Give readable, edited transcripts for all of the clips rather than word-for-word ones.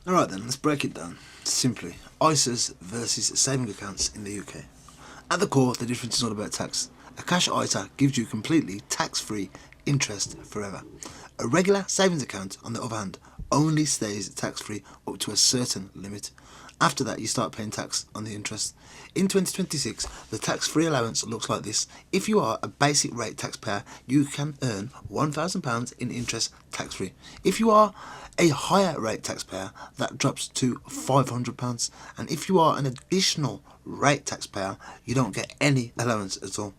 Alright then, let's break it down. Simply, ISAs versus saving accounts in the UK. At the core, the difference is all about tax. A cash ISA gives you completely tax-free interest forever. A regular savings account, on the other hand, only stays tax-free up to a certain limit. After that, you start paying tax on the interest. In 2026, the tax-free allowance looks like this. If you are a basic rate taxpayer, you can earn £1,000 in interest tax-free. If you are a higher rate taxpayer, that drops to £500. And if you are an additional rate taxpayer, you don't get any allowance at all.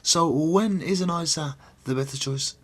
So when is an ISA the better choice?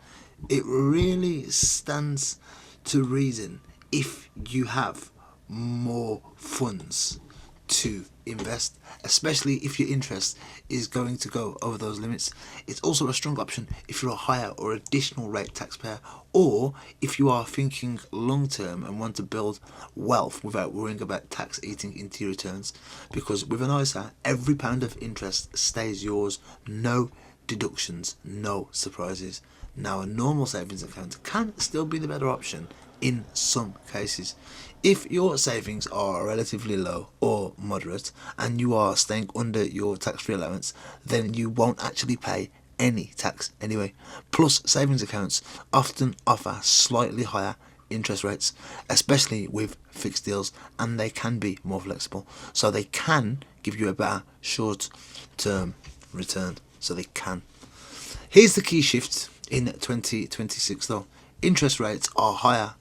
It really stands to reason if you have more funds to invest, especially if your interest is going to go over those limits. It's also a strong option if you're a higher or additional rate taxpayer, or if you are thinking long term and want to build wealth without worrying about tax eating into your returns. Because with an ISA, every pound of interest stays yours, no deductions, no surprises. Now, a normal savings account can still be the better option in some cases. If your savings are relatively low or moderate and you are staying under your tax-free allowance, then you won't actually pay any tax anyway. Plus, savings accounts often offer slightly higher interest rates, especially with fixed deals, and they can be more flexible, so they can give you a better short-term return. So they can. Here's the key shift in 2026 though. Interest rates are higher.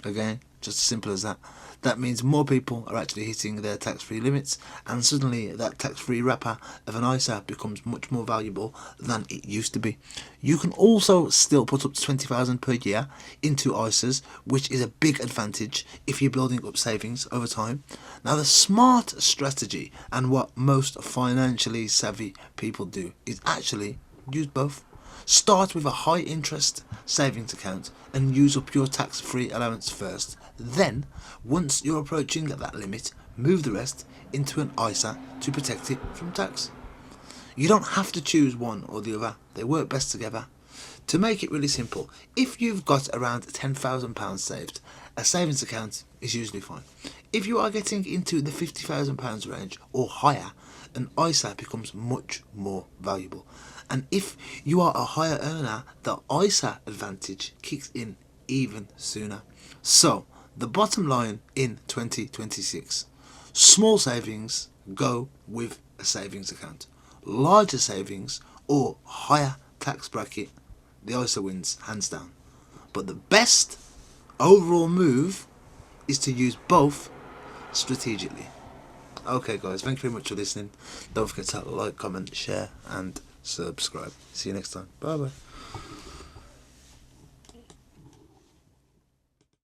Again, just as simple as that. That means more people are actually hitting their tax-free limits, and suddenly that tax-free wrapper of an ISA becomes much more valuable than it used to be. You can also still put up to £20,000 per year into ISAs, which is a big advantage if you're building up savings over time. Now, the smart strategy and what most financially savvy people do is actually use both. Start with a high interest savings account and use up your tax free allowance first. Then, once you're approaching that limit, move the rest into an ISA to protect it from tax. You don't have to choose one or the other, they work best together. To make it really simple, if you've got around £10,000 saved, a savings account is usually fine. If you are getting into the £50,000 range or higher, an ISA becomes much more valuable. And if you are a higher earner, the ISA advantage kicks in even sooner. So, the bottom line in 2026: small savings, go with a savings account. Larger savings or higher tax bracket, the ISA wins hands down. But the best overall move is to use both strategically. Okay guys, thank you very much for listening. Don't forget to like, comment, share and subscribe. See you next time. Bye bye.